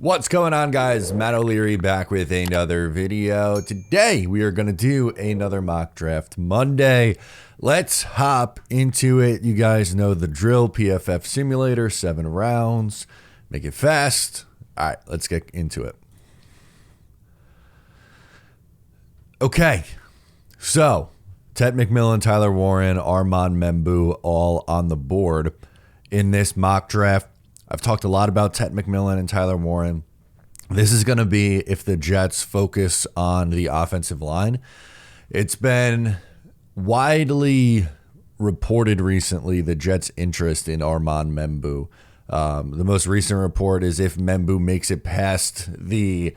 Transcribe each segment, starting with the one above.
What's going on, guys? Matt O'Leary back with another video. Today we are going to do another mock draft Monday. Let's hop into it. You guys know the drill. PFF simulator, 7 rounds. Make it fast. All right, let's get into it. Okay, so Ted McMillan, Tyler Warren, Armand Membu all on the board in this mock draft. I've talked a lot about Ted McMillan and Tyler Warren. This is going to be if the Jets focus on the offensive line. It's been widely reported recently the Jets' interest in Armand Membu. The most recent report is if Membu makes it past the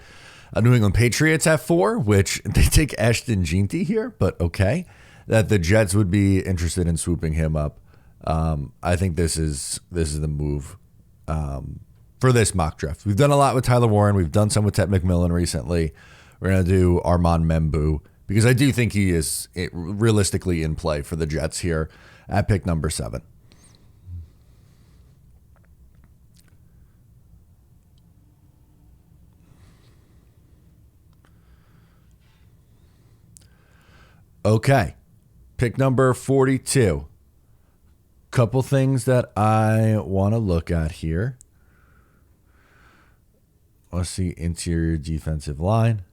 New England Patriots at 4, which they take Ashton Jeanty here, but okay, that the Jets would be interested in swooping him up. I think this is the move for this mock draft. We've done a lot with Tyler Warren. We've done some with Ted McMillan recently. We're going to do Armand Membu because I do think he is realistically in play for the Jets here at pick number 7. Okay, pick number 42. Couple things that I want to look at here. Let's see, interior defensive line.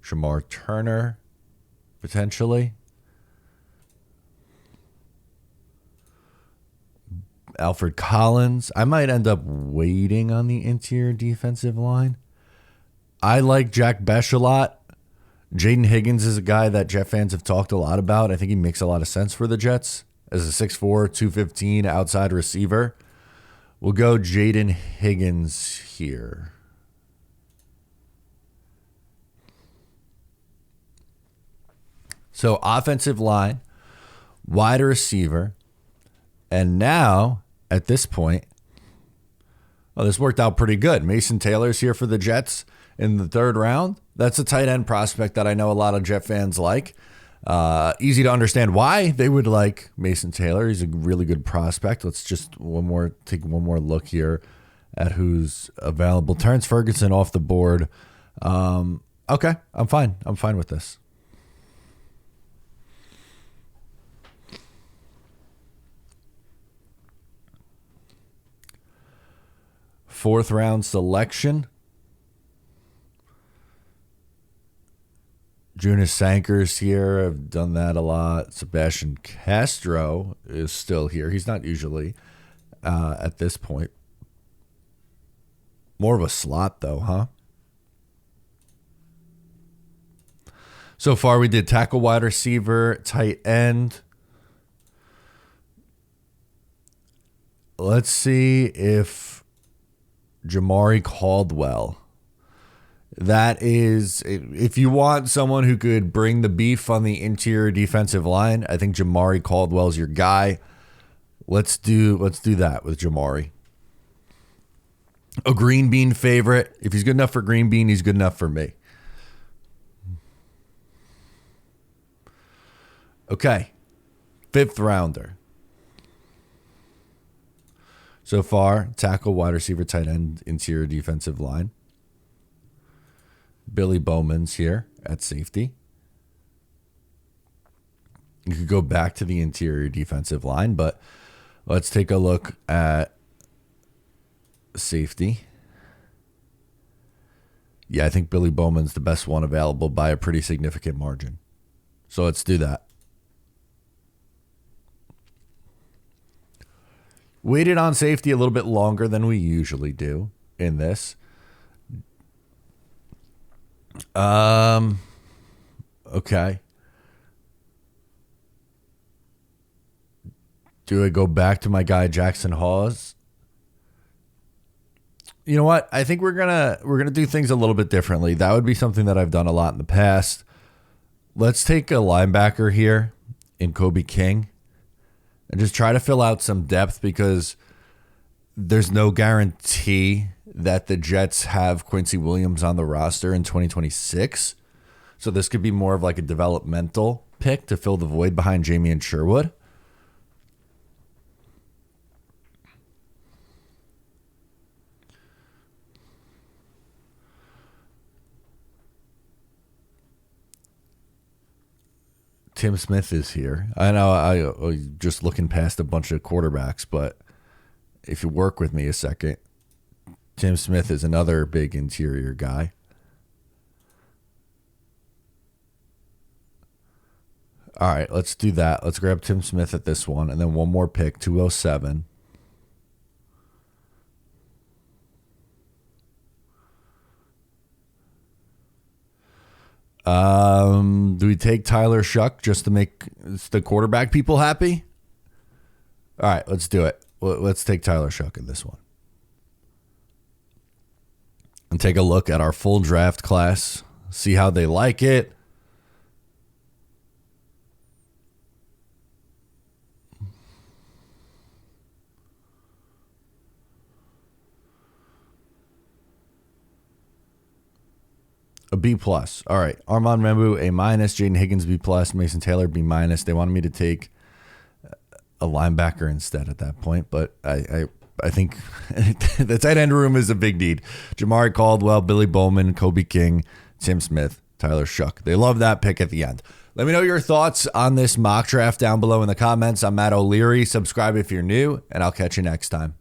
Shamar Turner, potentially. Alfred Collins. I might end up waiting on the interior defensive line. I like Jack Besh a lot. Jaden Higgins is a guy that Jet fans have talked a lot about. I think he makes a lot of sense for the Jets as a 6'4", 215 outside receiver. We'll go Jaden Higgins here. So offensive line, wide receiver, and now at this point, well, this worked out pretty good. Mason Taylor's here for the Jets in the 3rd round. That's a tight end prospect that I know a lot of Jet fans like. Easy to understand why they would like Mason Taylor. He's a really good prospect. Let's just take one more look here at who's available. Terrence Ferguson off the board. Okay, I'm fine. I'm fine with this. Fourth round selection. Jonas Sankers here. I've done that a lot. Sebastian Castro is still here. He's not usually at this point. More of a slot, though, huh? So far, we did tackle, wide receiver, tight end. Let's see if Jamari Caldwell. That is, if you want someone who could bring the beef on the interior defensive line, I think Jamari Caldwell's your guy. Let's do that with Jamari. A green bean favorite. If he's good enough for green bean, he's good enough for me. Okay, 5th rounder. So far, tackle, wide receiver, tight end, interior defensive line. Billy Bowman's here at safety. You could go back to the interior defensive line, but let's take a look at safety. Yeah, I think Billy Bowman's the best one available by a pretty significant margin. So let's do that. Waited on safety a little bit longer than we usually do in this. Okay. Do I go back to my guy Jackson Hawes? You know what? I think we're gonna do things a little bit differently. That would be something that I've done a lot in the past. Let's take a linebacker here in Kobe King and just try to fill out some depth because there's no guarantee that the Jets have Quincy Williams on the roster in 2026. So this could be more of like a developmental pick to fill the void behind Jamie Sherwood. Tim Smith is here. I know I just looking past a bunch of quarterbacks, but if you work with me a second, Tim Smith is another big interior guy. All right, let's do that. Let's grab Tim Smith at this one, and then one more pick, 207. Do we take Tyler Shuck just to make the quarterback people happy? All right, let's do it. Let's take Tyler Shuck in this one. And take a look at our full draft class, see how they like it. A B plus. All right. Armand Membu, A minus. Jaden Higgins, B plus. Mason Taylor, B minus. They wanted me to take a linebacker instead at that point, but I think the tight end room is a big need. Jamari Caldwell, Billy Bowman, Kobe King, Tim Smith, Tyler Shuck. They love that pick at the end. Let me know your thoughts on this mock draft down below in the comments. I'm Matt O'Leary. Subscribe if you're new, and I'll catch you next time.